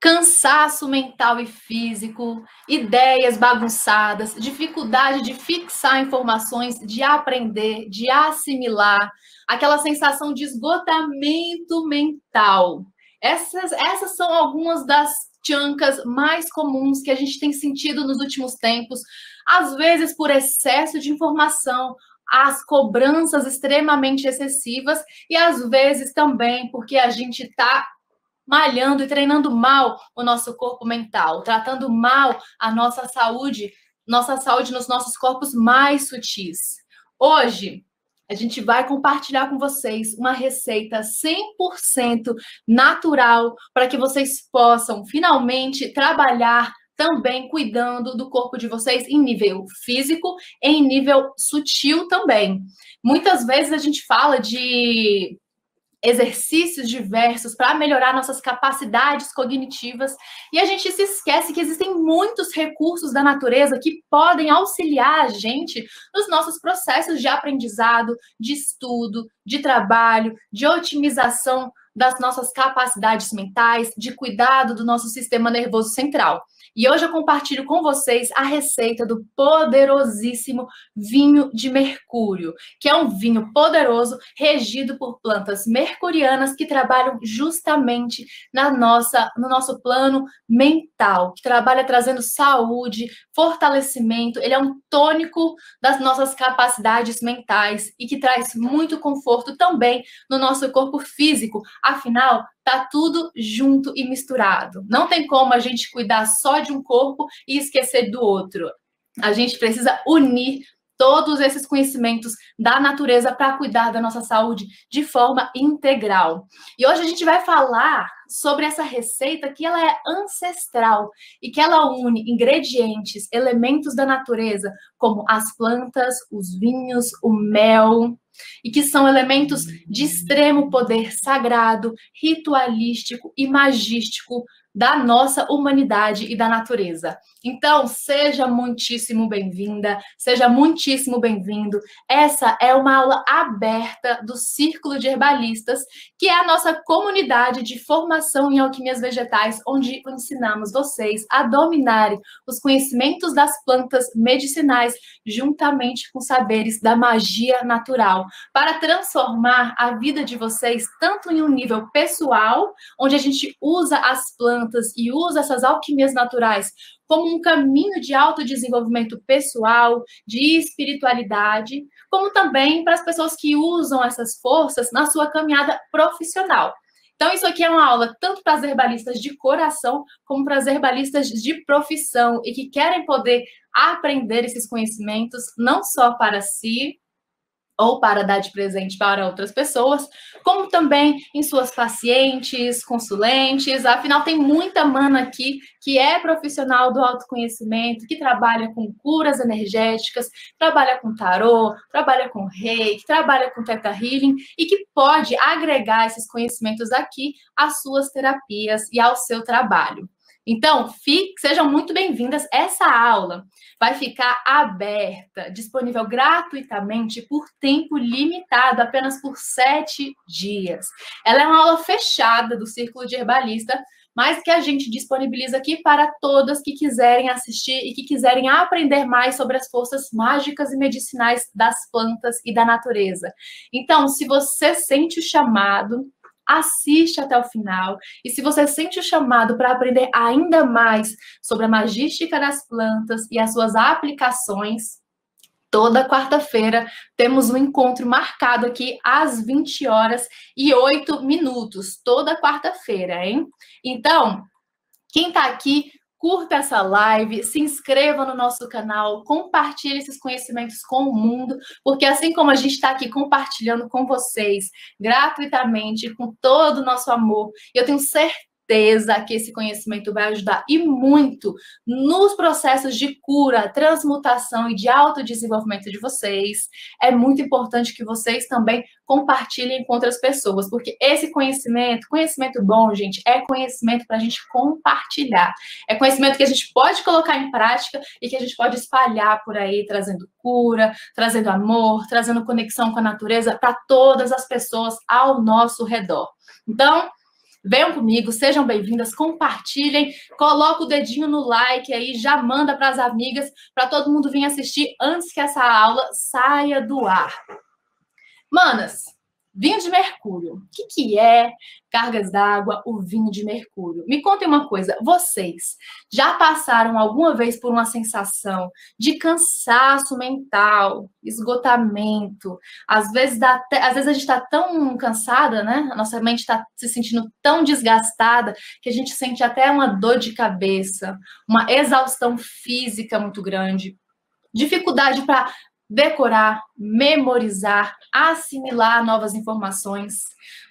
Cansaço mental e físico, ideias bagunçadas, dificuldade de fixar informações, de aprender, de assimilar, aquela sensação de esgotamento mental. Essas são algumas das chancas mais comuns que a gente tem sentido nos últimos tempos, às vezes por excesso de informação, as cobranças extremamente excessivas e às vezes também porque a gente está malhando e treinando mal o nosso corpo mental, tratando mal a nossa saúde nos nossos corpos mais sutis. Hoje, a gente vai compartilhar com vocês uma receita 100% natural para que vocês possam finalmente trabalhar também cuidando do corpo de vocês em nível físico, em nível sutil também. Muitas vezes a gente fala de exercícios diversos para melhorar nossas capacidades cognitivas e a gente se esquece que existem muitos recursos da natureza que podem auxiliar a gente nos nossos processos de aprendizado, de estudo, de trabalho, de otimização das nossas capacidades mentais, de cuidado do nosso sistema nervoso central. E hoje eu compartilho com vocês a receita do poderosíssimo vinho de mercúrio, que é um vinho poderoso regido por plantas mercurianas que trabalham justamente no nosso plano mental, que trabalha trazendo saúde, fortalecimento. Ele é um tônico das nossas capacidades mentais e que traz muito conforto também no nosso corpo físico. Afinal, tá tudo junto e misturado. Não tem como a gente cuidar só de um corpo e esquecer do outro. A gente precisa unir todos esses conhecimentos da natureza para cuidar da nossa saúde de forma integral. E hoje a gente vai falar sobre essa receita que ela é ancestral e que ela une ingredientes, elementos da natureza, como as plantas, os vinhos, o mel, e que são elementos de extremo poder sagrado, ritualístico e magístico da nossa humanidade e da natureza. Então, seja muitíssimo bem-vinda, seja muitíssimo bem-vindo. Essa é uma aula aberta do Círculo de Herbalistas, que é a nossa comunidade de formação em alquimias vegetais, onde ensinamos vocês a dominarem os conhecimentos das plantas medicinais juntamente com saberes da magia natural, para transformar a vida de vocês tanto em um nível pessoal, onde a gente usa as plantas e usa essas alquimias naturais como um caminho de autodesenvolvimento pessoal, de espiritualidade, como também para as pessoas que usam essas forças na sua caminhada profissional. Então, isso aqui é uma aula tanto para as herbalistas de coração, como para as herbalistas de profissão e que querem poder aprender esses conhecimentos, não só para si, ou para dar de presente para outras pessoas, como também em suas pacientes, consulentes. Afinal, tem muita mana aqui que é profissional do autoconhecimento, que trabalha com curas energéticas, trabalha com tarô, trabalha com reiki, trabalha com theta healing e que pode agregar esses conhecimentos aqui às suas terapias e ao seu trabalho. Então, sejam muito bem-vindas. Essa aula vai ficar aberta, disponível gratuitamente por tempo limitado, apenas por 7 dias. Ela é uma aula fechada do Círculo de Herbalista, mas que a gente disponibiliza aqui para todas que quiserem assistir e que quiserem aprender mais sobre as forças mágicas e medicinais das plantas e da natureza. Então, se você sente o chamado, assiste até o final. E se você sente o chamado para aprender ainda mais sobre a magística das plantas e as suas aplicações, toda quarta-feira temos um encontro marcado aqui às 20h08, toda quarta-feira, hein? Então, quem está aqui, curta essa live, se inscreva no nosso canal, compartilhe esses conhecimentos com o mundo, porque assim como a gente está aqui compartilhando com vocês gratuitamente, com todo o nosso amor, eu tenho certeza que esse conhecimento vai ajudar e muito nos processos de cura, transmutação e de autodesenvolvimento de vocês. É muito importante que vocês também compartilhem com outras pessoas, porque esse conhecimento bom, gente, é conhecimento para a gente compartilhar. É conhecimento que a gente pode colocar em prática e que a gente pode espalhar por aí, trazendo cura, trazendo amor, trazendo conexão com a natureza para todas as pessoas ao nosso redor. Então, Venham comigo, sejam bem-vindas, compartilhem, coloca o dedinho no like aí, já manda para as amigas, para todo mundo vir assistir antes que essa aula saia do ar. Manas, vinho de mercúrio. O que é, cargas d'água, o vinho de mercúrio? Me contem uma coisa, vocês já passaram alguma vez por uma sensação de cansaço mental, esgotamento? Às vezes a gente está tão cansada, né? A nossa mente está se sentindo tão desgastada que a gente sente até uma dor de cabeça, uma exaustão física muito grande, dificuldade para decorar, memorizar, assimilar novas informações.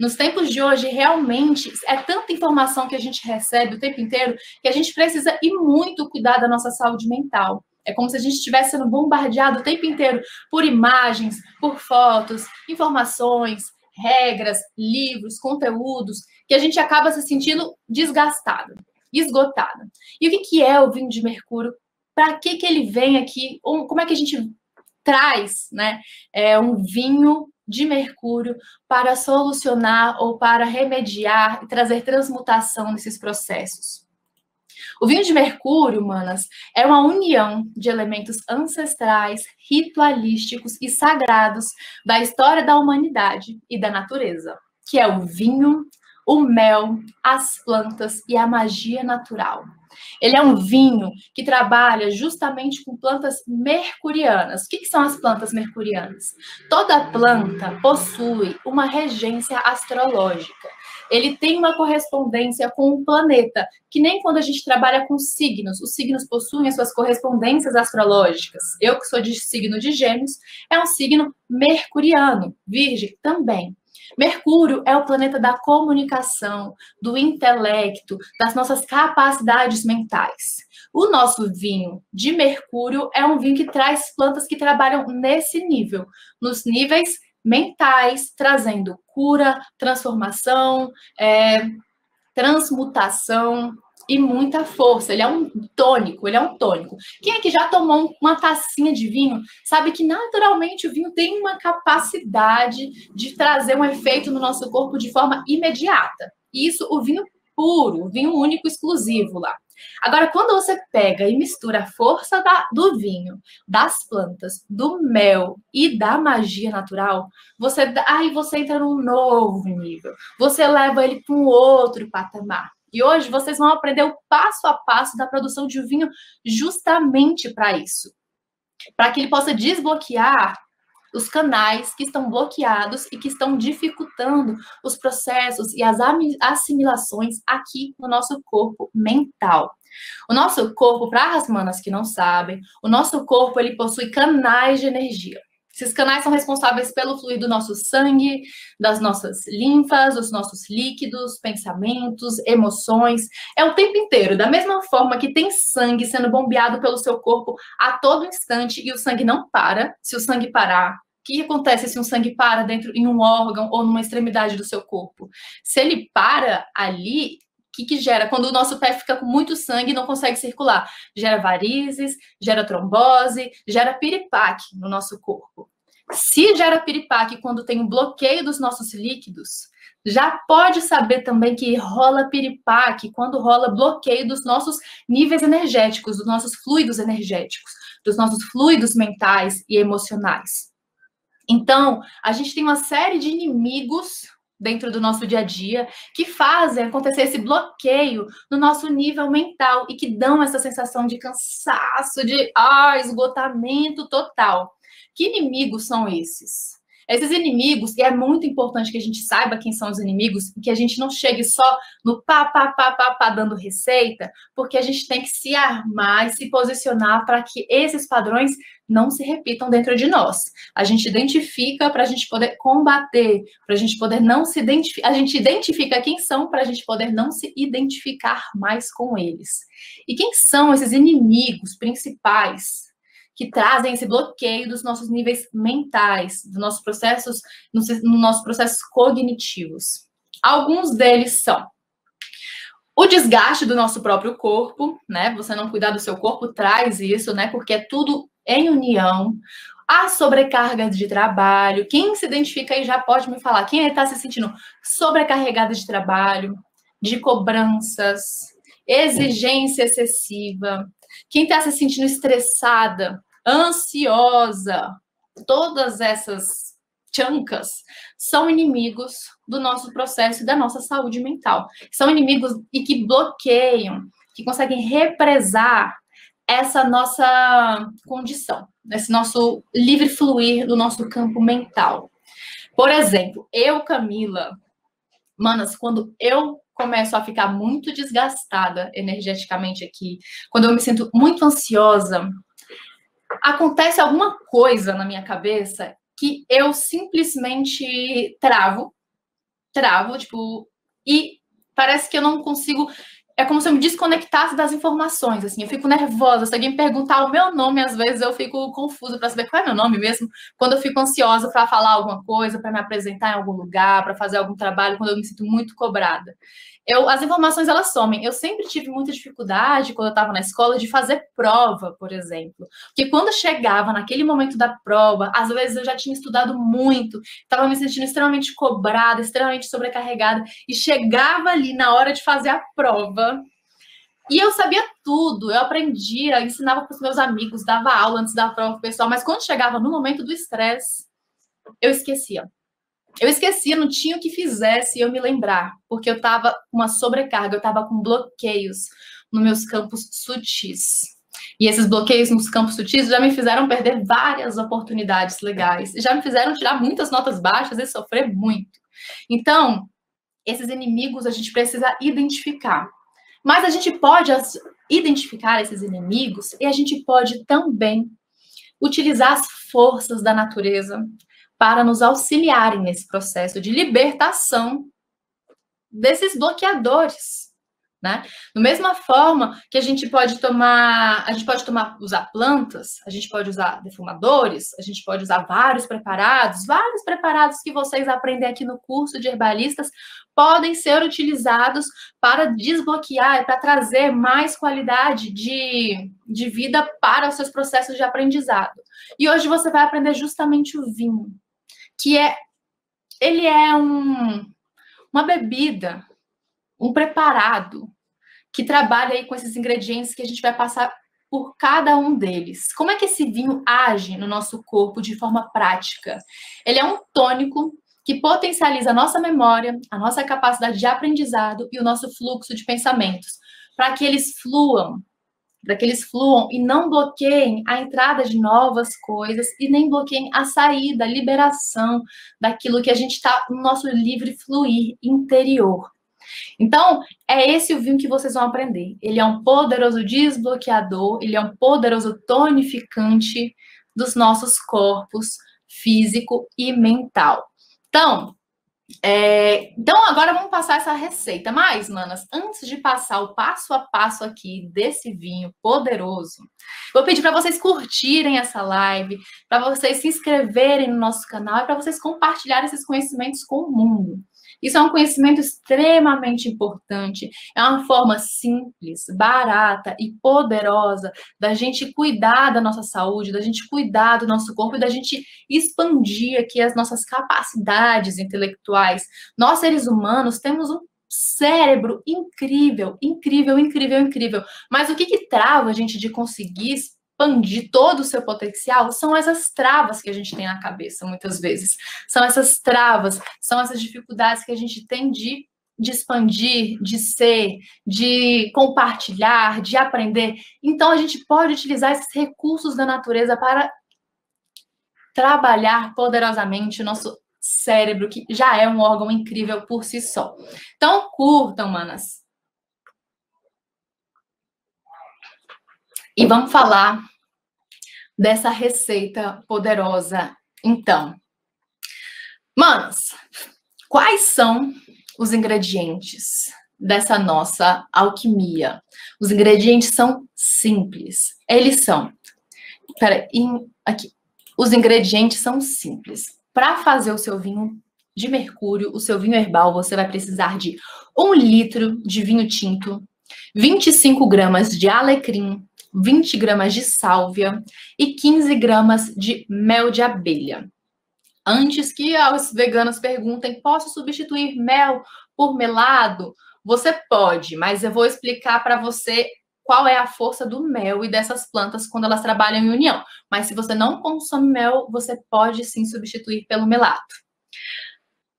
Nos tempos de hoje, realmente, é tanta informação que a gente recebe o tempo inteiro que a gente precisa ir muito cuidar da nossa saúde mental. É como se a gente estivesse sendo bombardeado o tempo inteiro por imagens, por fotos, informações, regras, livros, conteúdos, que a gente acaba se sentindo desgastado, esgotado. E o que é o vinho de mercúrio? Para que ele vem aqui? Como é que a gente traz, né, um vinho de mercúrio para solucionar ou para remediar e trazer transmutação nesses processos? O vinho de mercúrio, manas, é uma união de elementos ancestrais, ritualísticos e sagrados da história da humanidade e da natureza, que é o vinho, o mel, as plantas e a magia natural. Ele é um vinho que trabalha justamente com plantas mercurianas. O que são as plantas mercurianas? Toda planta possui uma regência astrológica. Ele tem uma correspondência com o planeta, que nem quando a gente trabalha com signos. Os signos possuem as suas correspondências astrológicas. Eu, que sou de signo de Gêmeos, é um signo mercuriano. Virgem também. Mercúrio é o planeta da comunicação, do intelecto, das nossas capacidades mentais. O nosso vinho de mercúrio é um vinho que traz plantas que trabalham nesse nível, nos níveis mentais, trazendo cura, transformação, transmutação e muita força. Ele é um tônico, Quem é que já tomou uma tacinha de vinho sabe que naturalmente o vinho tem uma capacidade de trazer um efeito no nosso corpo de forma imediata. E isso, o vinho puro, o vinho único, exclusivo lá. Agora, quando você pega e mistura a força do vinho, das plantas, do mel e da magia natural, você entra num novo nível. Você leva ele para um outro patamar. E hoje vocês vão aprender o passo a passo da produção de um vinho justamente para isso. Para que ele possa desbloquear os canais que estão bloqueados e que estão dificultando os processos e as assimilações aqui no nosso corpo mental. O nosso corpo, para as manas que não sabem, o nosso corpo ele possui canais de energia. Esses canais são responsáveis pelo fluir do nosso sangue, das nossas linfas, dos nossos líquidos, pensamentos, emoções. É o tempo inteiro. Da mesma forma que tem sangue sendo bombeado pelo seu corpo a todo instante e o sangue não para. Se o sangue parar, o que acontece se um sangue para dentro em um órgão ou numa extremidade do seu corpo? Se ele para ali, o que gera? Quando o nosso pé fica com muito sangue e não consegue circular, gera varizes, gera trombose, gera piripaque no nosso corpo. Se gera piripaque quando tem um bloqueio dos nossos líquidos, já pode saber também que rola piripaque quando rola bloqueio dos nossos níveis energéticos, dos nossos fluidos energéticos, dos nossos fluidos mentais e emocionais. Então, a gente tem uma série de inimigos dentro do nosso dia a dia, que fazem acontecer esse bloqueio no nosso nível mental e que dão essa sensação de cansaço, de esgotamento total. Que inimigos são esses? Esses inimigos, e é muito importante que a gente saiba quem são os inimigos, e que a gente não chegue só no pá, dando receita, porque a gente tem que se armar e se posicionar para que esses padrões não se repitam dentro de nós. A gente identifica para a gente poder combater, para a gente poder não se identificar. A gente identifica quem são para a gente poder não se identificar mais com eles. E quem são esses inimigos principais que trazem esse bloqueio dos nossos níveis mentais, dos nossos processos, no nossos processos cognitivos? Alguns deles são o desgaste do nosso próprio corpo, né? Você não cuidar do seu corpo traz isso, né? Porque é tudo em união. A sobrecarga de trabalho. Quem se identifica aí já pode me falar. Quem está se sentindo sobrecarregada de trabalho? de cobranças, exigência excessiva, quem está se sentindo estressada, ansiosa, todas essas chancas são inimigos do nosso processo e da nossa saúde mental. São inimigos e que bloqueiam, que conseguem represar essa nossa condição, esse nosso livre fluir do nosso campo mental. Por exemplo, eu, Camila, manas, quando eu começo a ficar muito desgastada energeticamente aqui, quando eu me sinto muito ansiosa, acontece alguma coisa na minha cabeça que eu simplesmente travo, tipo, e parece que eu não consigo. É como se eu me desconectasse das informações, assim, eu fico nervosa. Se alguém perguntar o meu nome, às vezes eu fico confusa para saber qual é meu nome mesmo. Quando eu fico ansiosa para falar alguma coisa, para me apresentar em algum lugar, para fazer algum trabalho, quando eu me sinto muito cobrada. As informações, elas somem. Eu sempre tive muita dificuldade, quando eu estava na escola, de fazer prova, por exemplo. Porque quando chegava naquele momento da prova, às vezes eu já tinha estudado muito, estava me sentindo extremamente cobrada, extremamente sobrecarregada, e chegava ali na hora de fazer a prova, e eu sabia tudo, eu aprendia, ensinava para os meus amigos, dava aula antes da prova pro pessoal, mas quando chegava no momento do estresse, eu esquecia. Eu esquecia, não tinha o que fizesse eu me lembrar, porque eu estava com uma sobrecarga, eu estava com bloqueios nos meus campos sutis. E esses bloqueios nos campos sutis já me fizeram perder várias oportunidades legais, já me fizeram tirar muitas notas baixas e sofrer muito. Então, esses inimigos a gente precisa identificar. Mas a gente pode identificar esses inimigos e a gente pode também utilizar as forças da natureza para nos auxiliarem nesse processo de libertação desses bloqueadores, né? Da mesma forma que a gente pode usar plantas, a gente pode usar defumadores, a gente pode usar vários preparados que vocês aprendem aqui no curso de herbalistas podem ser utilizados para desbloquear e para trazer mais qualidade de vida para os seus processos de aprendizado. E hoje você vai aprender justamente o vinho, que ele é uma bebida, um preparado que trabalha aí com esses ingredientes que a gente vai passar por cada um deles. Como é que esse vinho age no nosso corpo de forma prática? Ele é um tônico que potencializa a nossa memória, a nossa capacidade de aprendizado e o nosso fluxo de pensamentos, para que eles fluam e não bloqueiem a entrada de novas coisas e nem bloqueiem a saída, a liberação daquilo que a gente está no nosso livre fluir interior. Então, é esse o vinho que vocês vão aprender. Ele é um poderoso desbloqueador, ele é um poderoso tonificante dos nossos corpos físico e mental. Então agora vamos passar essa receita. Mas, manas, antes de passar o passo a passo aqui desse vinho poderoso, vou pedir para vocês curtirem essa live, para vocês se inscreverem no nosso canal e para vocês compartilharem esses conhecimentos com o mundo. Isso é um conhecimento extremamente importante, é uma forma simples, barata e poderosa da gente cuidar da nossa saúde, da gente cuidar do nosso corpo e da gente expandir aqui as nossas capacidades intelectuais. Nós, seres humanos, temos um cérebro incrível, incrível, incrível, incrível. Mas o que trava a gente de conseguir expandir todo o seu potencial são essas travas que a gente tem na cabeça, muitas vezes. São essas travas, são essas dificuldades que a gente tem de expandir, de ser, de compartilhar, de aprender. Então, a gente pode utilizar esses recursos da natureza para trabalhar poderosamente o nosso cérebro, que já é um órgão incrível por si só. Então, curtam, manas. E vamos falar dessa receita poderosa. Então, manas, quais são os ingredientes dessa nossa alquimia? Os ingredientes são simples. Eles são... aqui. Os ingredientes são simples. Para fazer o seu vinho de mercúrio, o seu vinho herbal, você vai precisar de 1 litro de vinho tinto, 25 gramas de alecrim, 20 gramas de sálvia e 15 gramas de mel de abelha. Antes que os veganos perguntem, posso substituir mel por melado, Você pode, mas eu vou explicar para você qual é a força do mel e dessas plantas quando elas trabalham em união. Mas se você não consome mel, você pode sim substituir pelo melato.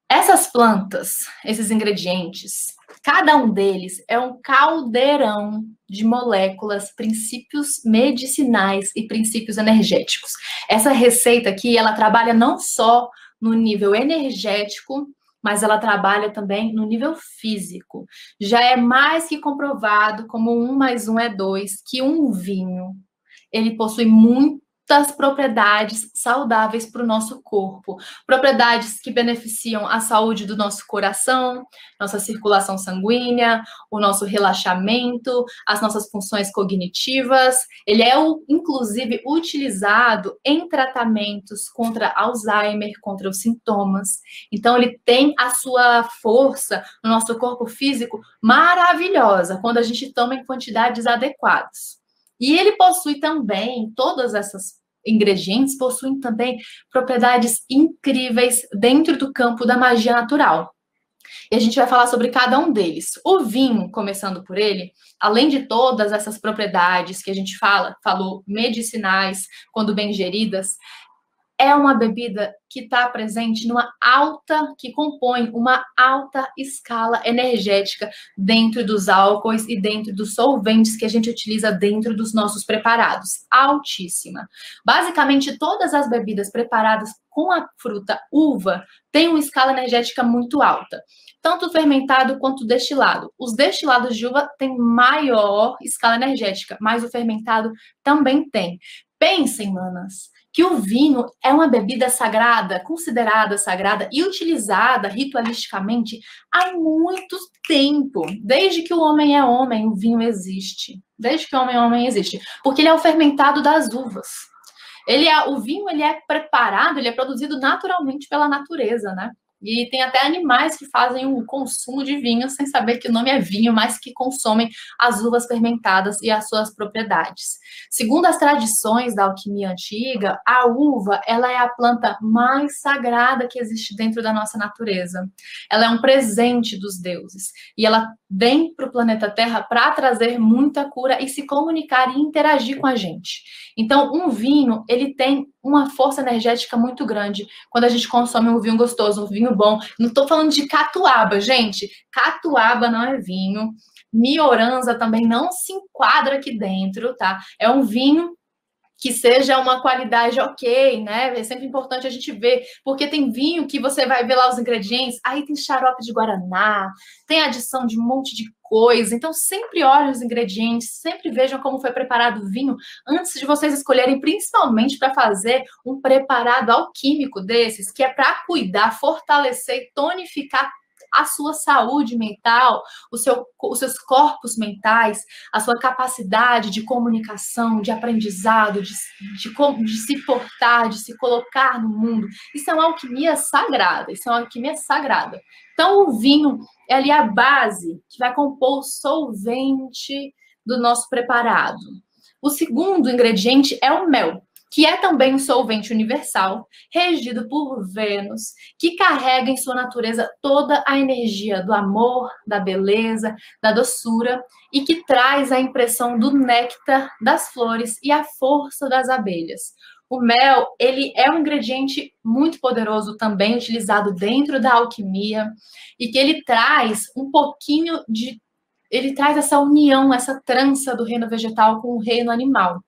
Essas plantas, esses ingredientes, cada um deles é um caldeirão de moléculas, princípios medicinais e princípios energéticos. Essa receita aqui, ela trabalha não só no nível energético, mas ela trabalha também no nível físico. Já é mais que comprovado, como 1 mais 1 é 2, que um vinho, ele possui muitas propriedades saudáveis para o nosso corpo. Propriedades que beneficiam a saúde do nosso coração, nossa circulação sanguínea, o nosso relaxamento, as nossas funções cognitivas. Ele é, inclusive, utilizado em tratamentos contra Alzheimer, contra os sintomas. Então, ele tem a sua força no nosso corpo físico maravilhosa, quando a gente toma em quantidades adequadas. E ele possui também, todas essas ingredientes possuem também propriedades incríveis dentro do campo da magia natural. E a gente vai falar sobre cada um deles. O vinho, começando por ele, além de todas essas propriedades que a gente falou medicinais, quando bem geridas, é uma bebida que está presente que compõe uma alta escala energética dentro dos álcoois e dentro dos solventes que a gente utiliza dentro dos nossos preparados. Altíssima. Basicamente, todas as bebidas preparadas com a fruta uva têm uma escala energética muito alta. Tanto o fermentado quanto o destilado. Os destilados de uva têm maior escala energética, mas o fermentado também tem. Pensem, manas, que o vinho é uma bebida sagrada, considerada sagrada e utilizada ritualisticamente há muito tempo. Desde que o homem é homem, o vinho existe. Desde que o homem é homem, existe. Porque ele é o fermentado das uvas. O vinho ele é preparado, ele é produzido naturalmente pela natureza, né? E tem até animais que fazem o consumo de vinho sem saber que o nome é vinho, mas que consomem as uvas fermentadas e as suas propriedades. Segundo as tradições da alquimia antiga, a uva, ela é a planta mais sagrada que existe dentro da nossa natureza. Ela é um presente dos deuses e ela vem para o planeta Terra para trazer muita cura e se comunicar e interagir com a gente. Então, um vinho, ele tem uma força energética muito grande quando a gente consome um vinho gostoso, um vinho bom. Não estou falando de catuaba, gente. Catuaba não é vinho. Mioranza também não se enquadra aqui dentro, tá? É um vinho que seja uma qualidade ok, né? É sempre importante a gente ver, porque tem vinho que você vai ver lá os ingredientes, aí tem xarope de guaraná, tem adição de um monte de coisa, então sempre olhem os ingredientes, sempre vejam como foi preparado o vinho antes de vocês escolherem, principalmente para fazer um preparado alquímico desses, que é para cuidar, fortalecer e tonificar a sua saúde mental, os seus corpos mentais, a sua capacidade de comunicação, de aprendizado, de se portar, de se colocar no mundo. Isso é uma alquimia sagrada, isso é uma alquimia sagrada. Então, o vinho é ali a base que vai compor o solvente do nosso preparado. O segundo ingrediente é o mel, que é também um solvente universal, regido por Vênus, que carrega em sua natureza toda a energia do amor, da beleza, da doçura, e que traz a impressão do néctar das flores e a força das abelhas. O mel, ele é um ingrediente muito poderoso também, utilizado dentro da alquimia, e que ele traz ele traz essa união, essa trança do reino vegetal com o reino animal.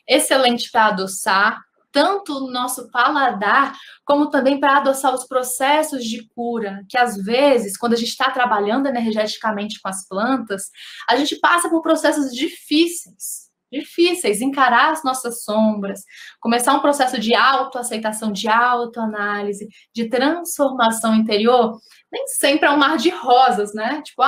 Excelente para adoçar tanto o nosso paladar, como também para adoçar os processos de cura, que às vezes, quando a gente está trabalhando energeticamente com as plantas, a gente passa por processos difíceis, encarar as nossas sombras, começar um processo de autoaceitação, de autoanálise, de transformação interior, nem sempre é um mar de rosas, né? Tipo,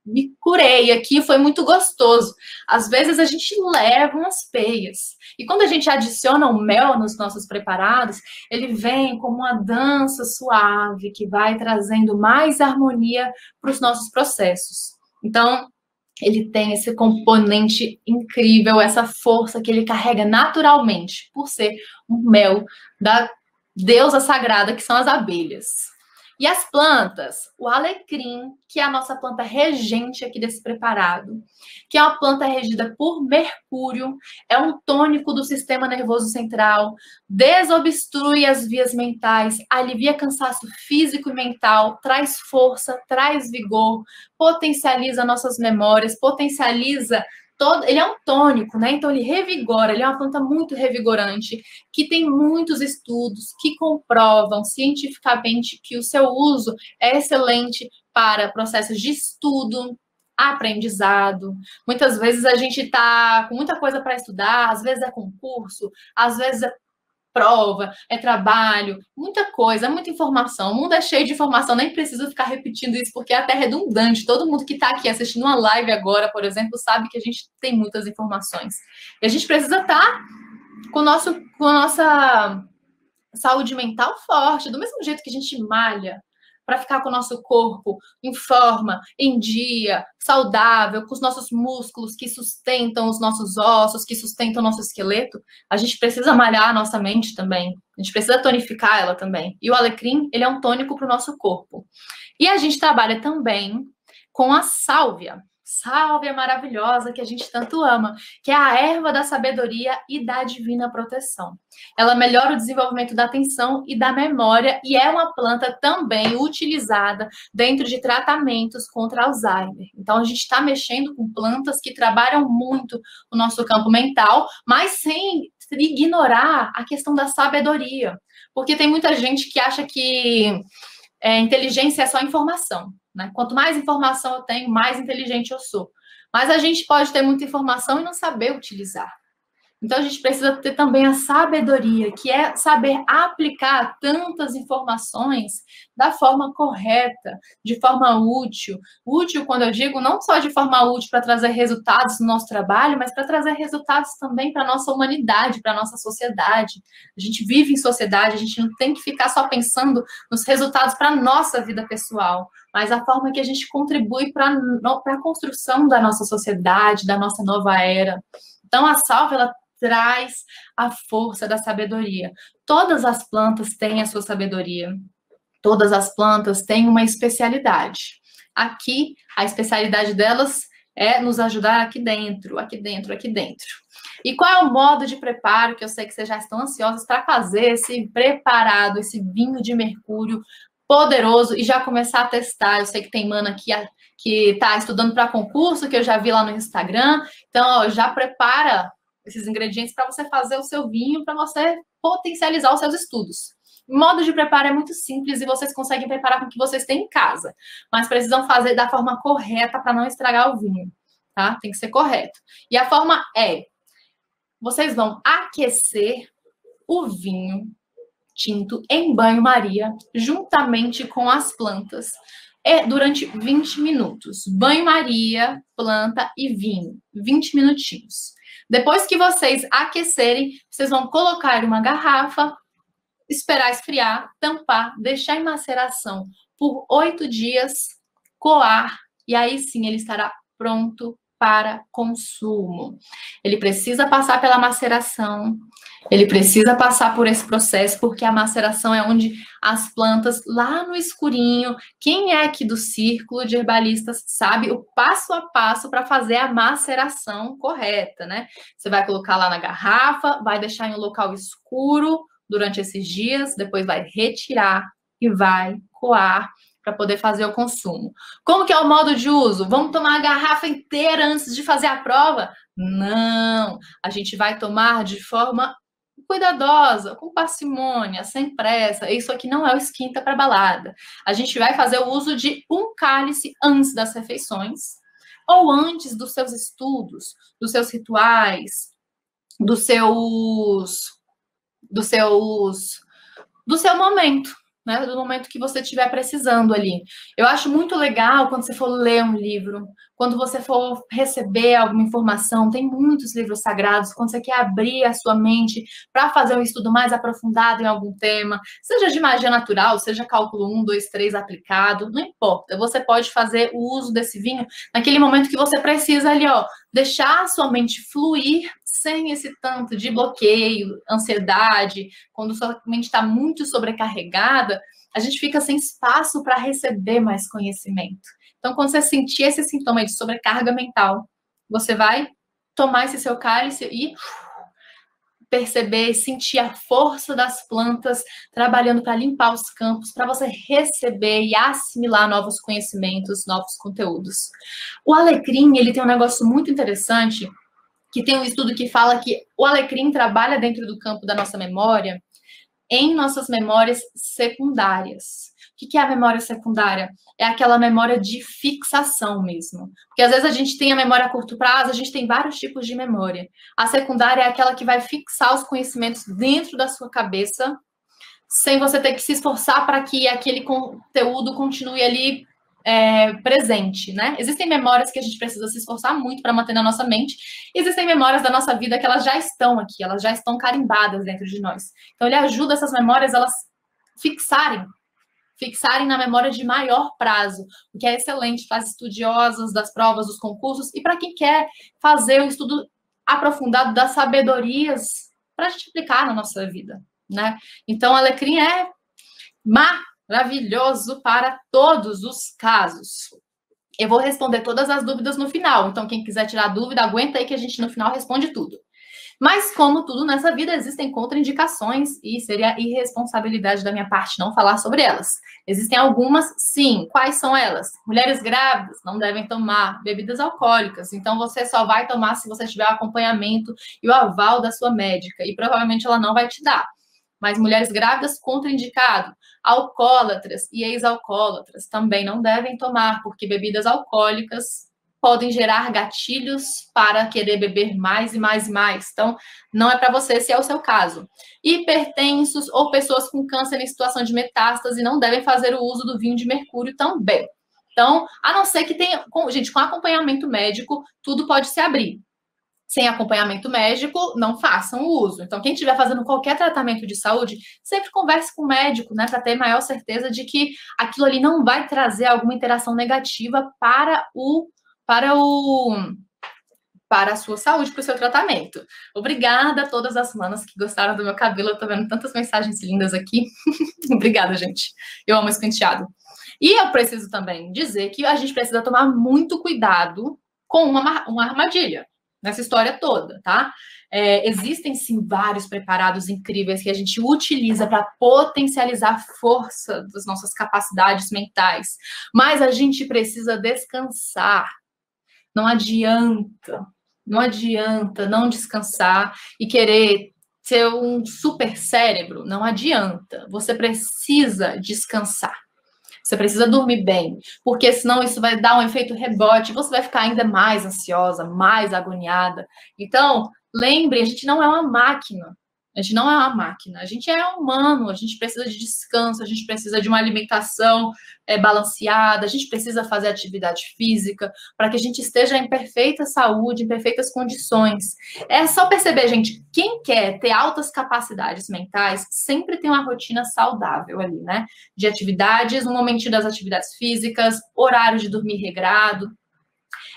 me curei aqui, foi muito gostoso. Às vezes a gente leva umas peias. E quando a gente adiciona o mel nos nossos preparados, ele vem como uma dança suave que vai trazendo mais harmonia para os nossos processos. Então, ele tem esse componente incrível, essa força que ele carrega naturalmente, por ser um mel da deusa sagrada, que são as abelhas. E as plantas, o alecrim, que é a nossa planta regente aqui desse preparado, que é uma planta regida por Mercúrio, é um tônico do sistema nervoso central, desobstrui as vias mentais, alivia cansaço físico e mental, traz força, traz vigor, potencializa nossas memórias, potencializa ele é um tônico, né? Então ele revigora, ele é uma planta muito revigorante, que tem muitos estudos que comprovam cientificamente que o seu uso é excelente para processos de estudo, aprendizado. Muitas vezes a gente está com muita coisa para estudar, às vezes é concurso, às vezes é prova, é trabalho, muita coisa, muita informação. O mundo é cheio de informação, nem preciso ficar repetindo isso, porque é até redundante. Todo mundo que está aqui assistindo uma live agora, por exemplo, sabe que a gente tem muitas informações. E a gente precisa estar com a nossa saúde mental forte, do mesmo jeito que a gente malha para ficar com o nosso corpo em forma, em dia, saudável, com os nossos músculos que sustentam os nossos ossos, que sustentam o nosso esqueleto, a gente precisa malhar a nossa mente também. A gente precisa tonificar ela também. E o alecrim, ele é um tônico para o nosso corpo. E a gente trabalha também com a sálvia. Sálvia maravilhosa que a gente tanto ama, que é a erva da sabedoria e da divina proteção. Ela melhora o desenvolvimento da atenção e da memória e é uma planta também utilizada dentro de tratamentos contra Alzheimer. Então, a gente está mexendo com plantas que trabalham muito o nosso campo mental, mas sem ignorar a questão da sabedoria. Porque tem muita gente que acha que inteligência é só informação. Né? Quanto mais informação eu tenho, mais inteligente eu sou. Mas a gente pode ter muita informação e não saber utilizar. Então, a gente precisa ter também a sabedoria, que é saber aplicar tantas informações da forma correta, de forma útil. Útil, quando eu digo, não só de forma útil para trazer resultados no nosso trabalho, mas para trazer resultados também para a nossa humanidade, para a nossa sociedade. A gente vive em sociedade, a gente não tem que ficar só pensando nos resultados para a nossa vida pessoal, mas a forma que a gente contribui para a construção da nossa sociedade, da nossa nova era. Então, a sálvia, ela traz a força da sabedoria. Todas as plantas têm a sua sabedoria. Todas as plantas têm uma especialidade. Aqui, a especialidade delas é nos ajudar aqui dentro, aqui dentro, aqui dentro. E qual é o modo de preparo, que eu sei que vocês já estão ansiosos para fazer esse preparado, esse vinho de mercúrio poderoso e já começar a testar. Eu sei que tem mana aqui que está estudando para concurso, que eu já vi lá no Instagram. Então, ó, já prepara esses ingredientes para você fazer o seu vinho, para você potencializar os seus estudos. O modo de preparo é muito simples e vocês conseguem preparar com o que vocês têm em casa, mas precisam fazer da forma correta para não estragar o vinho, tá? Tem que ser correto. E a forma é, vocês vão aquecer o vinho tinto em banho-maria, juntamente com as plantas, durante 20 minutos. Banho-maria, planta e vinho, 20 minutinhos. Depois que vocês aquecerem, vocês vão colocar em uma garrafa, esperar esfriar, tampar, deixar em maceração por 8 dias, coar, e aí sim ele estará pronto para consumo. Ele precisa passar pela maceração, ele precisa passar por esse processo, porque a maceração é onde as plantas, lá no escurinho, quem é aqui do círculo de herbalistas sabe o passo a passo para fazer a maceração correta, né? Você vai colocar lá na garrafa, vai deixar em um local escuro durante esses dias, depois vai retirar e vai coar para poder fazer o consumo. Como que é o modo de uso? Vamos tomar a garrafa inteira antes de fazer a prova? Não, a gente vai tomar de forma cuidadosa, com parcimônia, sem pressa. Isso aqui não é o esquenta para balada. A gente vai fazer o uso de um cálice antes das refeições ou antes dos seus estudos, dos seus rituais, do seu momento, né? Do momento que você estiver precisando ali. Eu acho muito legal quando você for ler um livro, quando você for receber alguma informação, tem muitos livros sagrados, quando você quer abrir a sua mente para fazer um estudo mais aprofundado em algum tema, seja de magia natural, seja cálculo 1, 2, 3 aplicado, não importa. Você pode fazer o uso desse vinho naquele momento que você precisa ali, ó, deixar a sua mente fluir sem esse tanto de bloqueio, ansiedade, quando sua mente está muito sobrecarregada, a gente fica sem espaço para receber mais conhecimento. Então, quando você sentir esse sintoma de sobrecarga mental, você vai tomar esse seu cálice e perceber, sentir a força das plantas trabalhando para limpar os campos, para você receber e assimilar novos conhecimentos, novos conteúdos. O alecrim, ele tem um negócio muito interessante, que tem um estudo que fala que o alecrim trabalha dentro do campo da nossa memória, em nossas memórias secundárias. O que é a memória secundária? É aquela memória de fixação mesmo. Porque às vezes a gente tem a memória a curto prazo, a gente tem vários tipos de memória. A secundária é aquela que vai fixar os conhecimentos dentro da sua cabeça, sem você ter que se esforçar para que aquele conteúdo continue ali presente, né? Existem memórias que a gente precisa se esforçar muito para manter na nossa mente. Existem memórias da nossa vida que elas já estão aqui, elas já estão carimbadas dentro de nós. Então, ele ajuda essas memórias, elas fixarem na memória de maior prazo, o que é excelente para as estudiosas das provas, dos concursos, e para quem quer fazer um estudo aprofundado das sabedorias para a gente aplicar na nossa vida, né? Então, o alecrim é maravilhoso para todos os casos. Eu vou responder todas as dúvidas no final, então quem quiser tirar dúvida, aguenta aí que a gente no final responde tudo. Mas, como tudo nessa vida, existem contraindicações e seria irresponsabilidade da minha parte não falar sobre elas. Existem algumas, sim. Quais são elas? Mulheres grávidas não devem tomar bebidas alcoólicas. Então, você só vai tomar se você tiver o acompanhamento e o aval da sua médica. E provavelmente ela não vai te dar. Mas mulheres grávidas, contraindicado. Alcoólatras e ex-alcoólatras também não devem tomar, porque bebidas alcoólicas podem gerar gatilhos para querer beber mais e mais e mais. Então, não é para você se é o seu caso. Hipertensos ou pessoas com câncer em situação de metástase não devem fazer o uso do vinho de mercúrio também. Então, a não ser que tenha... Gente, com acompanhamento médico, tudo pode se abrir. Sem acompanhamento médico, não façam o uso. Então, quem estiver fazendo qualquer tratamento de saúde, sempre converse com o médico, né, para ter maior certeza de que aquilo ali não vai trazer alguma interação negativa para a sua saúde, para o seu tratamento. Obrigada a todas as manas que gostaram do meu cabelo. Eu tô vendo tantas mensagens lindas aqui. Obrigada, gente. Eu amo esse penteado. E eu preciso também dizer que a gente precisa tomar muito cuidado com uma armadilha nessa história toda, tá? Existem, sim, vários preparados incríveis que a gente utiliza para potencializar a força das nossas capacidades mentais, mas a gente precisa descansar. Não adianta não descansar e querer ser um super cérebro. Não adianta. Você precisa descansar. Você precisa dormir bem, porque senão isso vai dar um efeito rebote, você vai ficar ainda mais ansiosa, mais agoniada. Então, lembre, a gente não é uma máquina. A gente não é uma máquina, a gente é humano, a gente precisa de descanso, a gente precisa de uma alimentação balanceada, a gente precisa fazer atividade física para que a gente esteja em perfeita saúde, em perfeitas condições. É só perceber, gente, quem quer ter altas capacidades mentais sempre tem uma rotina saudável ali, né? De atividades, um momentinho das atividades físicas, horário de dormir regrado.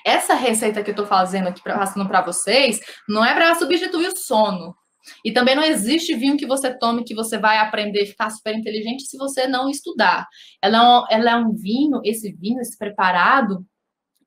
Essa receita que eu estou fazendo aqui, passando para vocês, não é para substituir o sono. E também não existe vinho que você tome que você vai aprender a ficar super inteligente se você não estudar. Ela é um vinho, esse preparado,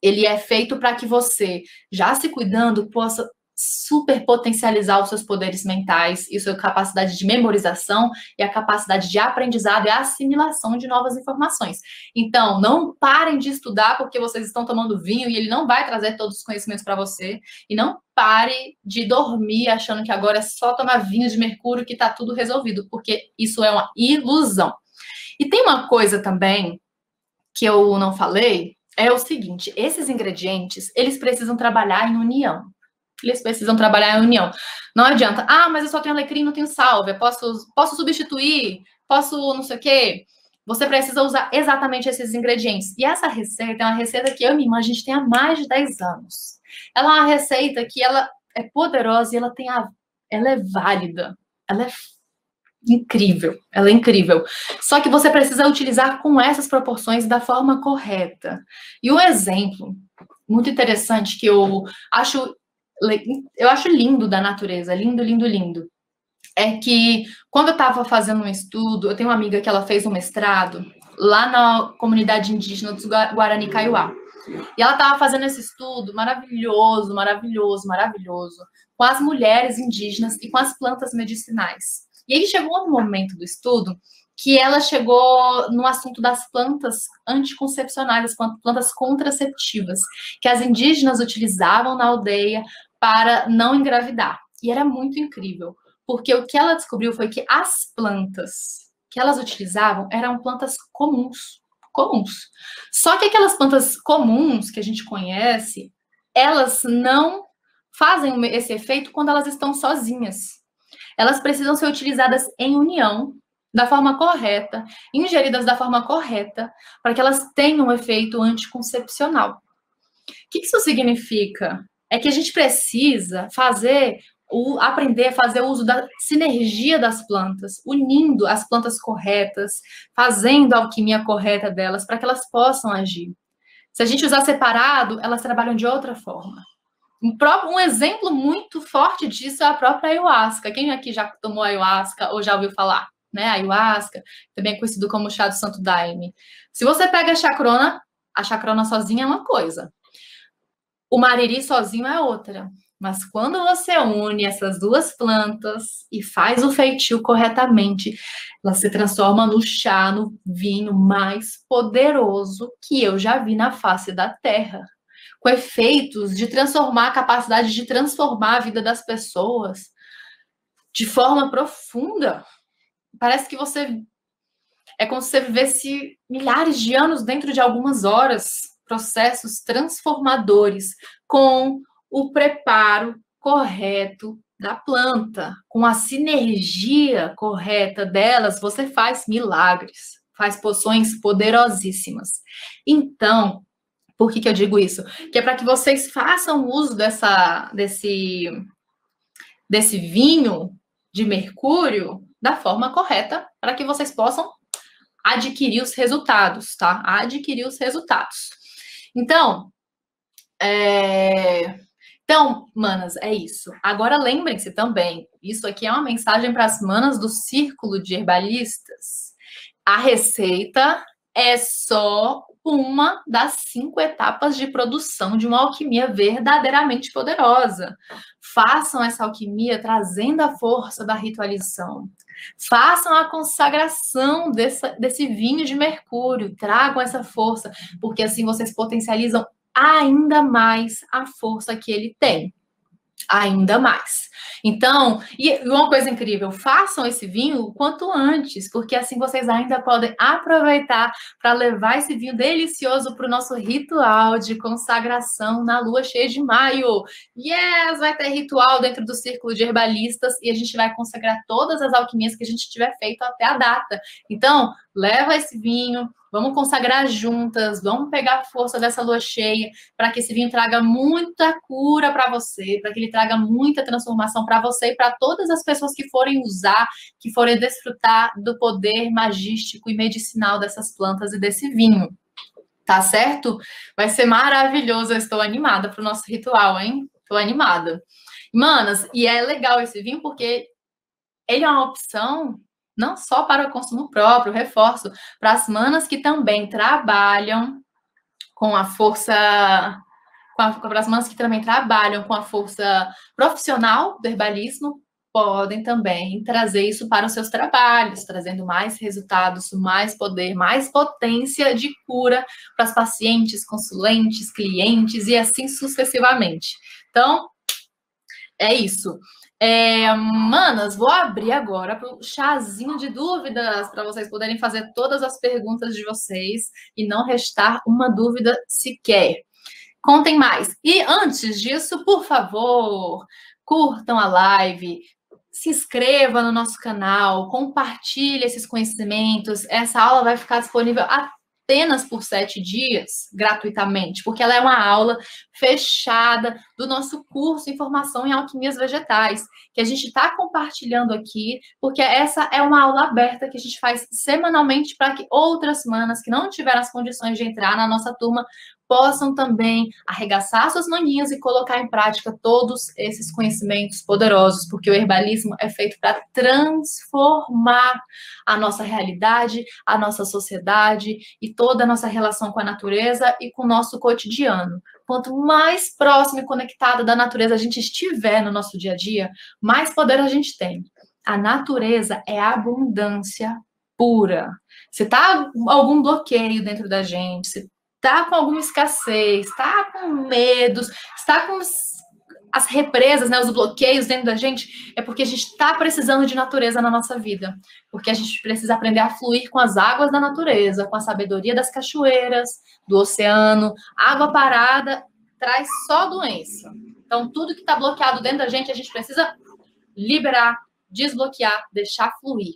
ele é feito para que você, já se cuidando, possa super potencializar os seus poderes mentais e sua capacidade de memorização e a capacidade de aprendizado e assimilação de novas informações. Então, não parem de estudar porque vocês estão tomando vinho e ele não vai trazer todos os conhecimentos para você. E não pare de dormir achando que agora é só tomar vinho de mercúrio que está tudo resolvido, porque isso é uma ilusão. E tem uma coisa também que eu não falei, é o seguinte, esses ingredientes, eles precisam trabalhar em união. Eles precisam trabalhar em união. Não adianta, mas eu só tenho alecrim, não tenho sálvia, posso substituir, posso não sei o quê. Você precisa usar exatamente esses ingredientes. E essa receita é uma receita que eu e minha irmã, a gente tem há mais de 10 anos. Ela é uma receita que ela é poderosa e ela é válida. Ela é incrível. Ela é incrível. Só que você precisa utilizar com essas proporções da forma correta. E um exemplo muito interessante que eu acho lindo da natureza, lindo, lindo, lindo. é que quando eu estava fazendo um estudo, eu tenho uma amiga que ela fez um mestrado lá na comunidade indígena dos Guarani Kaiowá. E ela estava fazendo esse estudo maravilhoso, maravilhoso, maravilhoso, com as mulheres indígenas e com as plantas medicinais. E aí chegou um momento do estudo que ela chegou no assunto das plantas anticoncepcionais, as plantas contraceptivas, que as indígenas utilizavam na aldeia para não engravidar. E era muito incrível, porque o que ela descobriu foi que as plantas que elas utilizavam eram plantas comuns. Só que aquelas plantas comuns que a gente conhece, elas não fazem esse efeito quando elas estão sozinhas. Elas precisam ser utilizadas em união, da forma correta, ingeridas da forma correta, para que elas tenham um efeito anticoncepcional. O que isso significa? É que a gente precisa aprender a fazer o uso da sinergia das plantas, unindo as plantas corretas, fazendo a alquimia correta delas, para que elas possam agir. Se a gente usar separado, elas trabalham de outra forma. Um exemplo muito forte disso é a própria ayahuasca. Quem aqui já tomou ayahuasca ou já ouviu falar? Né? A ayahuasca, também é conhecido como chá do Santo Daime. Se você pega a chacrona sozinha é uma coisa. O mariri sozinho é outra. Mas quando você une essas duas plantas e faz o feitio corretamente, ela se transforma no chá, no vinho mais poderoso que eu já vi na face da Terra. Com efeitos de transformar, a capacidade de transformar a vida das pessoas de forma profunda. Parece que é como se você vivesse milhares de anos dentro de algumas horas. Processos transformadores com o preparo correto da planta, com a sinergia correta delas, você faz milagres, faz poções poderosíssimas. Então, por que eu digo isso? Que é para que vocês façam uso desse vinho de mercúrio da forma correta, para que vocês possam adquirir os resultados, tá? Adquirir os resultados. Então, manas, é isso. Agora lembrem-se também, isso aqui é uma mensagem para as manas do Círculo de Herbalistas. A receita é só uma das 5 etapas de produção de uma alquimia verdadeiramente poderosa. Façam essa alquimia trazendo a força da ritualização. Façam a consagração desse vinho de mercúrio. Tragam essa força, porque assim vocês potencializam ainda mais a força que ele tem. Ainda mais. Então, e uma coisa incrível, façam esse vinho o quanto antes, porque assim vocês ainda podem aproveitar para levar esse vinho delicioso para o nosso ritual de consagração na lua cheia de maio. Yes, vai ter ritual dentro do Círculo de Herbalistas e a gente vai consagrar todas as alquimias que a gente tiver feito até a data. Então, leva esse vinho, vamos consagrar juntas, vamos pegar a força dessa lua cheia para que esse vinho traga muita cura para você, para que ele traga muita transformação para você e para todas as pessoas que forem usar, que forem desfrutar do poder magístico e medicinal dessas plantas e desse vinho. Tá certo? Vai ser maravilhoso, eu estou animada para o nosso ritual, hein? Estou animada. Manas, e é legal esse vinho porque ele é uma opção não só para o consumo próprio, reforço, para as manas que também trabalham com a força, para as manas que também trabalham com a força profissional do herbalismo, podem também trazer isso para os seus trabalhos, trazendo mais resultados, mais poder, mais potência de cura para os pacientes, consulentes, clientes e assim sucessivamente. Então, é isso. Manas, vou abrir agora para o chazinho de dúvidas, para vocês poderem fazer todas as perguntas de vocês e não restar uma dúvida sequer. Contem mais. E antes disso, por favor, curtam a live, se inscreva no nosso canal, compartilhe esses conhecimentos. Essa aula vai ficar disponível apenas por 7 dias, gratuitamente, porque ela é uma aula fechada do nosso curso Informação em Alquimias Vegetais, que a gente está compartilhando aqui, porque essa é uma aula aberta que a gente faz semanalmente para que outras manas que não tiveram as condições de entrar na nossa turma possam também arregaçar suas manguinhas e colocar em prática todos esses conhecimentos poderosos, porque o herbalismo é feito para transformar a nossa realidade, a nossa sociedade e toda a nossa relação com a natureza e com o nosso cotidiano. Quanto mais próximo e conectado da natureza a gente estiver no nosso dia a dia, mais poder a gente tem. A natureza é abundância pura. Se tá algum bloqueio dentro da gente, se tá com alguma escassez, está com medos, está com as represas, né, os bloqueios dentro da gente, é porque a gente está precisando de natureza na nossa vida. Porque a gente precisa aprender a fluir com as águas da natureza, com a sabedoria das cachoeiras, do oceano. Água parada traz só doença. Então, tudo que está bloqueado dentro da gente, a gente precisa liberar, desbloquear, deixar fluir.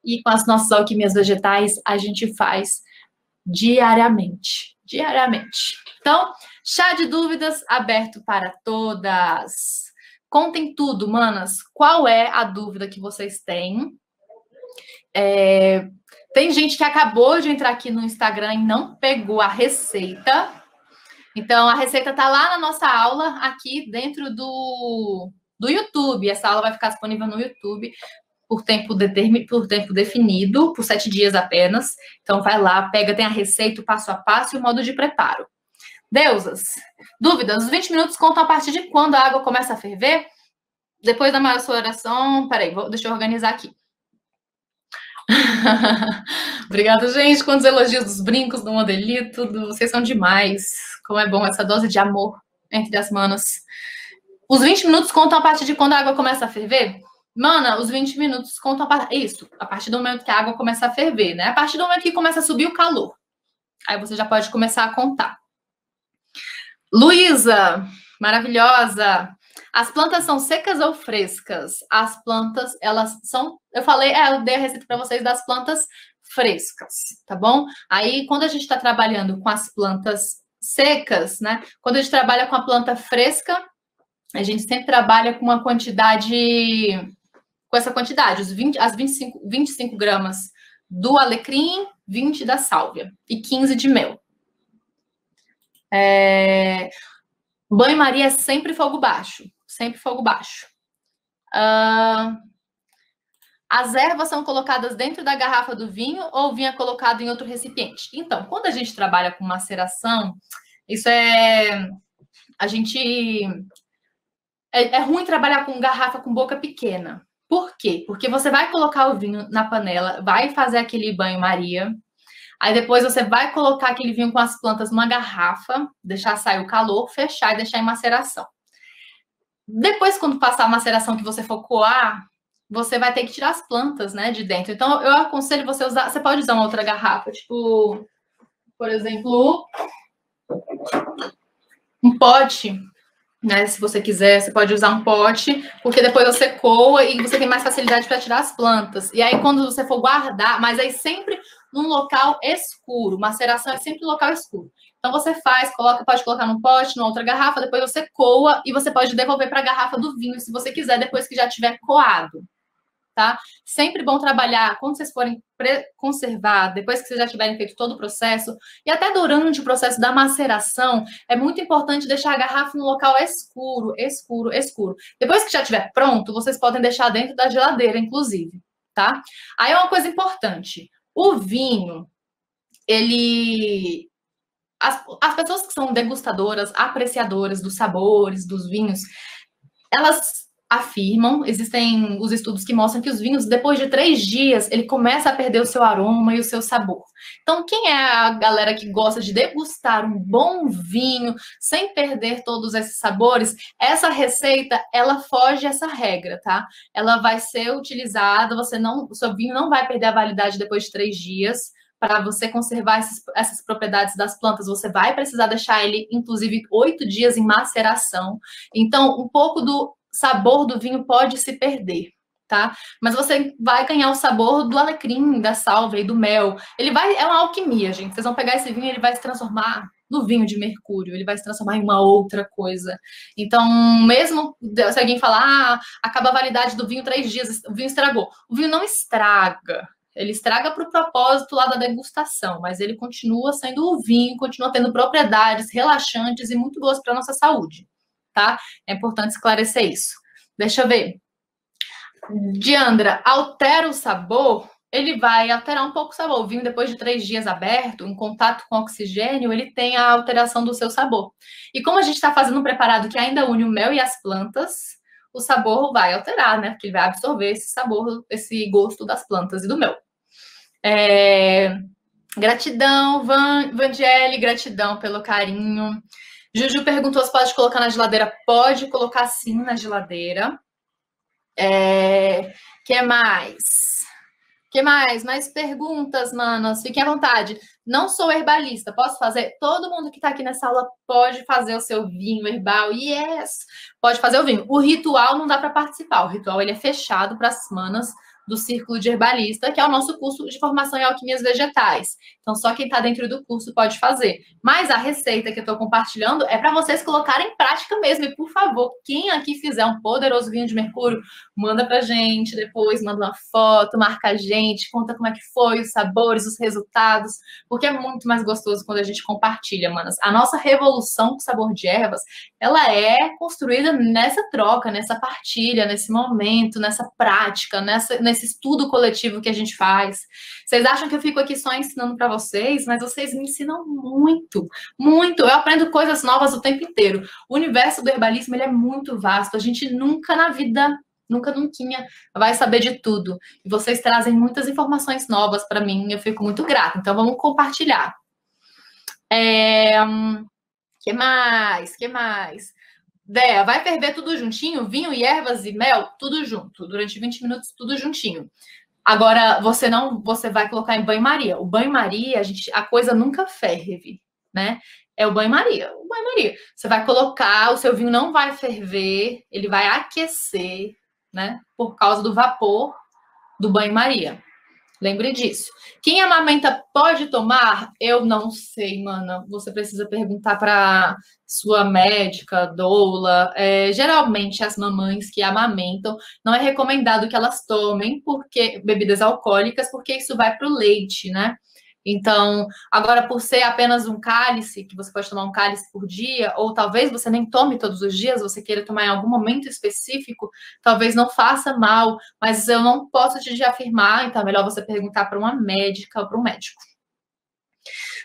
E com as nossas alquimias vegetais, a gente faz diariamente. Então, chá de dúvidas aberto para todas. Contem tudo, manas. Qual é a dúvida que vocês têm? Tem gente que acabou de entrar aqui no Instagram e não pegou a receita. Então, a receita está lá na nossa aula, aqui dentro do YouTube. Essa aula vai ficar disponível no YouTube por tempo definido, por 7 dias apenas. Então, vai lá, pega, tem a receita, o passo a passo e o modo de preparo. Deusas, dúvidas? Os 20 minutos contam a partir de quando a água começa a ferver? Depois da maior sua oração... Peraí, deixa eu organizar aqui. Obrigada, gente. Quantos elogios dos brincos, do modelito. Vocês são demais. Como é bom essa dose de amor entre as manas. Os 20 minutos contam a partir de quando a água começa a ferver? Mana, os 20 minutos contam a partir do momento que a água começa a ferver, né? A partir do momento que começa a subir o calor. Aí você já pode começar a contar. Luísa, maravilhosa. As plantas são secas ou frescas? As plantas, elas são... eu dei a receita para vocês das plantas frescas, tá bom? Aí, quando a gente está trabalhando com as plantas secas, né? Quando a gente trabalha com a planta fresca, a gente sempre trabalha com uma quantidade... com essa quantidade, as 25 gramas do alecrim, 20 da sálvia e 15 de mel. Banho-maria é sempre fogo baixo. Sempre fogo baixo. As ervas são colocadas dentro da garrafa do vinho ou o vinho é colocado em outro recipiente? Então, quando a gente trabalha com maceração, é ruim trabalhar com garrafa com boca pequena. Por quê? Porque você vai colocar o vinho na panela, vai fazer aquele banho-maria, aí depois você vai colocar aquele vinho com as plantas numa garrafa, deixar sair o calor, fechar e deixar em maceração. Depois, quando passar a maceração que você for coar, você vai ter que tirar as plantas, né, de dentro. Então, eu aconselho você usar... Você pode usar uma outra garrafa, tipo, por exemplo, um pote, né? Se você quiser, você pode usar um pote, porque depois você coa e você tem mais facilidade para tirar as plantas. E aí, quando você for guardar, mas aí sempre num local escuro. Maceração é sempre um local escuro. Então, você pode colocar num pote, numa outra garrafa, depois você coa e você pode devolver para a garrafa do vinho, se você quiser, depois que já tiver coado. Tá? Sempre bom trabalhar, quando vocês forem conservar, depois que vocês já tiverem feito todo o processo, e até durante o processo da maceração, é muito importante deixar a garrafa num local escuro. Depois que já estiver pronto, vocês podem deixar dentro da geladeira, inclusive, tá? Aí uma coisa importante, o vinho, as pessoas que são degustadoras, apreciadoras dos sabores, dos vinhos, elas afirmam, existem os estudos que mostram que os vinhos, depois de 3 dias, ele começa a perder o seu aroma e o seu sabor. Então, quem é a galera que gosta de degustar um bom vinho sem perder todos esses sabores, essa receita, ela foge essa regra, tá? Ela vai ser utilizada, o seu vinho não vai perder a validade depois de 3 dias. Para você conservar essas propriedades das plantas, você vai precisar deixar ele, inclusive, 8 dias em maceração. Então, um pouco do sabor do vinho pode se perder, tá? Mas você vai ganhar o sabor do alecrim, da sálvia e do mel. É uma alquimia, gente. Vocês vão pegar esse vinho e ele vai se transformar no vinho de mercúrio, ele vai se transformar em uma outra coisa. Então, mesmo se alguém falar, acaba a validade do vinho 3 dias, o vinho estragou. O vinho não estraga. Ele estraga para o propósito lá da degustação, mas ele continua sendo o vinho, continua tendo propriedades relaxantes e muito boas para a nossa saúde, tá? É importante esclarecer isso. Deixa eu ver. Diandra, altera o sabor? Ele vai alterar um pouco o sabor. O vinho, depois de 3 dias aberto, em contato com oxigênio, ele tem a alteração do seu sabor. E como a gente está fazendo um preparado que ainda une o mel e as plantas, o sabor vai alterar, né? Porque ele vai absorver esse sabor, esse gosto das plantas e do mel. Gratidão, Vandiele, gratidão pelo carinho. Juju perguntou se pode colocar na geladeira. Pode colocar sim na geladeira. Que mais? Que mais? Mais perguntas, manas. Fiquem à vontade. Não sou herbalista, posso fazer? Todo mundo que está aqui nessa aula pode fazer o seu vinho herbal. Yes! Pode fazer o vinho. O ritual não dá para participar. O ritual ele é fechado para as manas do Círculo de Herbalista, que é o nosso curso de formação em alquimias vegetais. Então, só quem está dentro do curso pode fazer. Mas a receita que eu estou compartilhando é para vocês colocarem em prática mesmo. E, por favor, quem aqui fizer um poderoso vinho de mercúrio, manda pra gente depois, manda uma foto, marca a gente, conta como é que foi, os sabores, os resultados, porque é muito mais gostoso quando a gente compartilha, manas. A nossa revolução com sabor de ervas, ela é construída nessa troca, nessa partilha, nesse momento, nessa prática, nesse estudo coletivo que a gente faz. Vocês acham que eu fico aqui só ensinando para vocês, mas vocês me ensinam muito, muito. Eu aprendo coisas novas o tempo inteiro. O universo do herbalismo, ele é muito vasto. A gente nunca na vida, nunca vai saber de tudo. E vocês trazem muitas informações novas para mim, eu fico muito grata. Então, vamos compartilhar. Que mais? Que mais? Dea, vai ferver tudo juntinho? Vinho e ervas e mel, tudo junto. Durante 20 minutos, tudo juntinho. Agora, você vai colocar em banho-maria. O banho-maria, a coisa nunca ferve, né? É o banho-maria. O banho-maria. Você vai colocar, o seu vinho não vai ferver, ele vai aquecer, né? Por causa do vapor do banho-maria. Lembre disso. Quem amamenta pode tomar? Eu não sei, mana. Você precisa perguntar para sua médica, doula. Geralmente, as mamães que amamentam, não é recomendado que elas tomem bebidas alcoólicas, porque isso vai para o leite, né? Então, agora, por ser apenas um cálice, que você pode tomar um cálice por dia, ou talvez você nem tome todos os dias, você queira tomar em algum momento específico, talvez não faça mal, mas eu não posso te afirmar, então é melhor você perguntar para uma médica ou para um médico.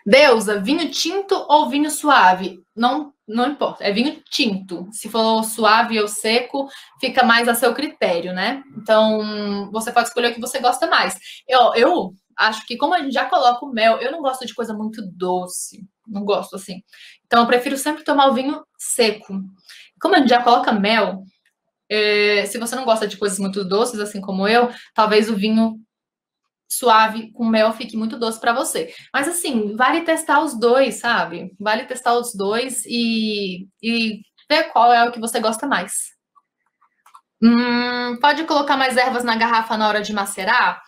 Deusa, vinho tinto ou vinho suave? Não importa, é vinho tinto. Se for suave ou seco, fica mais a seu critério, né? Então, você pode escolher o que você gosta mais. Eu acho que, como a gente já coloca o mel, eu não gosto de coisa muito doce. Não gosto, assim. Então, eu prefiro sempre tomar o vinho seco. Como a gente já coloca mel, se você não gosta de coisas muito doces, assim como eu, talvez o vinho suave com mel fique muito doce para você. Mas, assim, vale testar os dois, sabe? Vale testar os dois e ver qual é o que você gosta mais. Pode colocar mais ervas na garrafa na hora de macerar?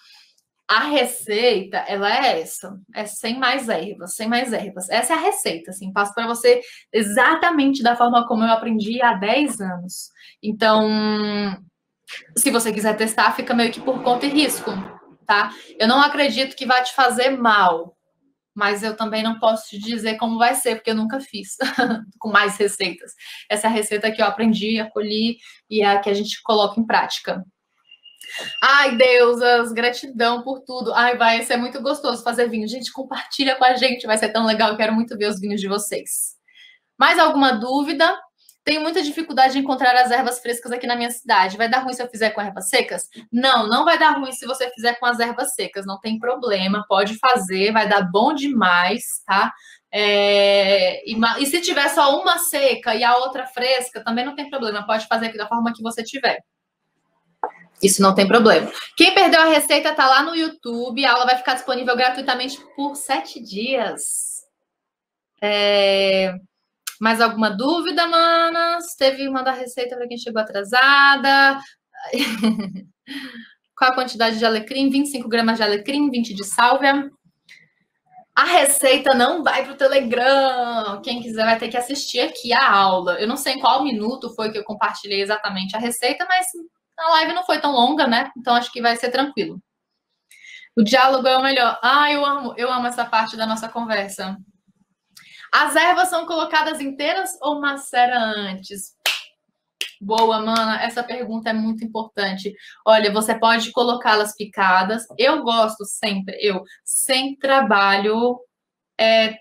A receita, ela é essa. É sem mais ervas, sem mais ervas. Essa é a receita, assim. Passo para você exatamente da forma como eu aprendi há 10 anos. Então, se você quiser testar, fica meio que por conta e risco, tá? Eu não acredito que vai te fazer mal, mas eu também não posso te dizer como vai ser, porque eu nunca fiz com mais receitas. Essa é a receita que eu aprendi, acolhi e é a que a gente coloca em prática. Ai, deusas, gratidão por tudo. Ai, vai ser muito gostoso fazer vinho. Gente, compartilha com a gente, vai ser tão legal. Eu quero muito ver os vinhos de vocês. Mais alguma dúvida? Tenho muita dificuldade de encontrar as ervas frescas aqui na minha cidade. Vai dar ruim se eu fizer com ervas secas? Não, não vai dar ruim se você fizer com as ervas secas. Não tem problema, pode fazer, vai dar bom demais, tá? E se tiver só uma seca e a outra fresca, também não tem problema. Pode fazer da forma que você tiver. Isso não tem problema. Quem perdeu a receita tá lá no YouTube. A aula vai ficar disponível gratuitamente por 7 dias. Mais alguma dúvida, manas? Teve uma da receita para quem chegou atrasada. Qual a quantidade de alecrim? 25 gramas de alecrim, 20 de sálvia. A receita não vai para o Telegram. Quem quiser vai ter que assistir aqui a aula. Eu não sei em qual minuto foi que eu compartilhei exatamente a receita, mas a live não foi tão longa, né? Então acho que vai ser tranquilo. O diálogo é o melhor. Ah, eu amo essa parte da nossa conversa. As ervas são colocadas inteiras ou macera antes? Boa, mana, essa pergunta é muito importante. Olha, você pode colocá-las picadas. Eu sempre trabalho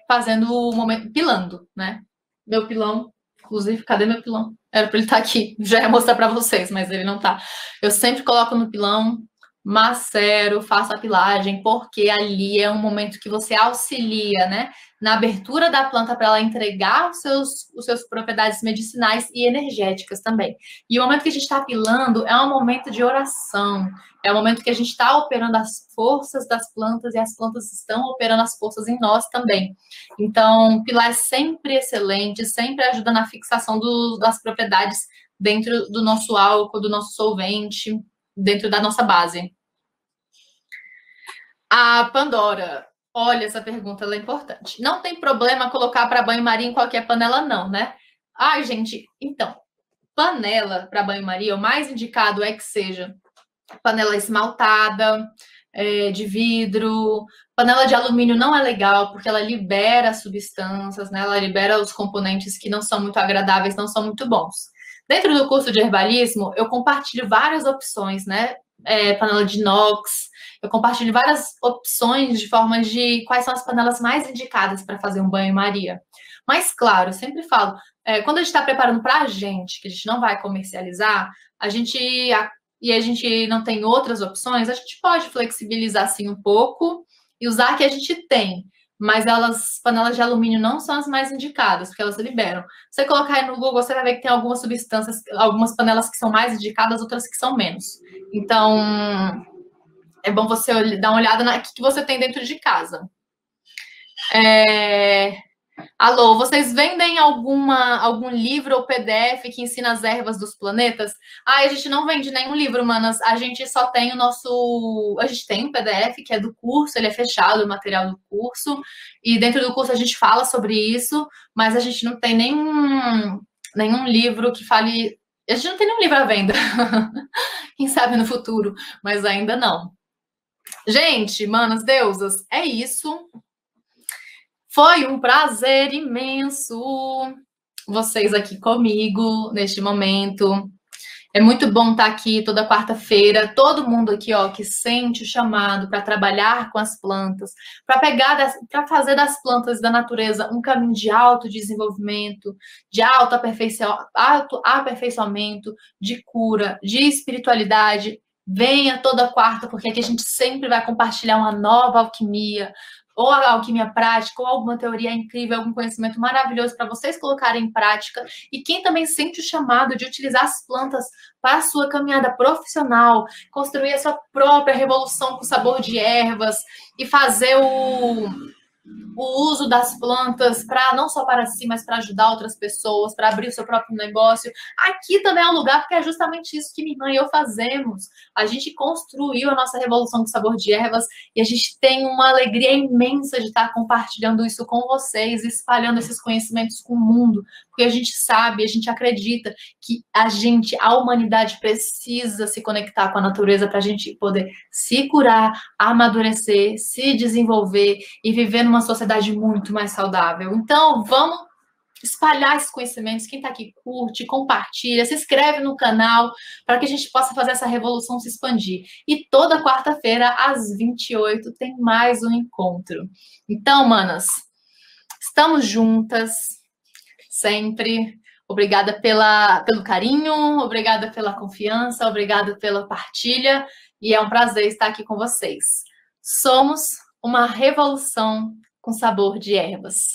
fazendo o momento, pilando, né? Meu pilão, inclusive, cadê meu pilão? Era para ele estar aqui, já ia mostrar para vocês, mas ele não tá. Eu sempre coloco no pilão, macero, faço a pilagem, porque ali é um momento que você auxilia, né? Na abertura da planta para ela entregar os seus propriedades medicinais e energéticas também. E o momento que a gente está pilando é um momento de oração, é o momento que a gente está operando as forças das plantas e as plantas estão operando as forças em nós também. Então, pilar é sempre excelente, sempre ajuda na fixação das propriedades dentro do nosso álcool, do nosso solvente, dentro da nossa base. A Pandora, olha, essa pergunta ela é importante. Não tem problema colocar para banho-maria em qualquer panela, não, né? Ai, gente, então, panela para banho-maria, o mais indicado é que seja panela esmaltada, de vidro. Panela de alumínio não é legal, porque ela libera substâncias, né? Ela libera os componentes que não são muito agradáveis, não são muito bons. Dentro do curso de herbalismo, eu compartilho várias opções, né? Panela de inox, eu compartilho várias opções de formas de quais são as panelas mais indicadas para fazer um banho-maria. Mas, claro, eu sempre falo, quando a gente está preparando para a gente, que a gente não vai comercializar, a gente não tem outras opções, a gente pode flexibilizar assim um pouco e usar a que a gente tem. Mas panelas de alumínio não são as mais indicadas, porque elas liberam. Você colocar aí no Google, você vai ver que tem algumas substâncias, algumas panelas que são mais indicadas, outras que são menos. Então, é bom você dar uma olhada na que você tem dentro de casa. Alô, vocês vendem algum livro ou PDF que ensina as ervas dos planetas? A gente não vende nenhum livro, manas. A gente só tem o nosso... A gente tem um PDF que é do curso, ele é fechado, o material do curso. E dentro do curso a gente fala sobre isso, mas a gente não tem nenhum livro que fale... A gente não tem nenhum livro à venda. Quem sabe no futuro, mas ainda não. Gente, manas, deusas, é isso. Foi um prazer imenso vocês aqui comigo neste momento. É muito bom estar aqui toda quarta-feira, todo mundo aqui, ó, que sente o chamado para trabalhar com as plantas, para fazer das plantas da natureza um caminho de autodesenvolvimento, de autoaperfeiçoamento, de cura, de espiritualidade. Venha toda quarta, porque aqui a gente sempre vai compartilhar uma nova alquimia, ou a alquimia prática, ou alguma teoria incrível, algum conhecimento maravilhoso para vocês colocarem em prática. E quem também sente o chamado de utilizar as plantas para a sua caminhada profissional, construir a sua própria revolução com sabor de ervas e fazer o uso das plantas para não só para si, mas para ajudar outras pessoas, para abrir o seu próprio negócio. Aqui também é um lugar, porque é justamente isso que minha irmã e eu fazemos. A gente construiu a nossa revolução do sabor de ervas e a gente tem uma alegria imensa de estar compartilhando isso com vocês, espalhando esses conhecimentos com o mundo, porque a gente sabe, a gente acredita que a humanidade precisa se conectar com a natureza para a gente poder se curar, amadurecer, se desenvolver e viver numa sociedade muito mais saudável. Então, vamos espalhar esses conhecimentos. Quem está aqui curte, compartilha, se inscreve no canal para que a gente possa fazer essa revolução se expandir. E toda quarta-feira, às 28, tem mais um encontro. Então, manas, estamos juntas sempre. Obrigada pelo carinho, obrigada pela confiança, obrigada pela partilha. E é um prazer estar aqui com vocês. Somos uma revolução com sabor de ervas.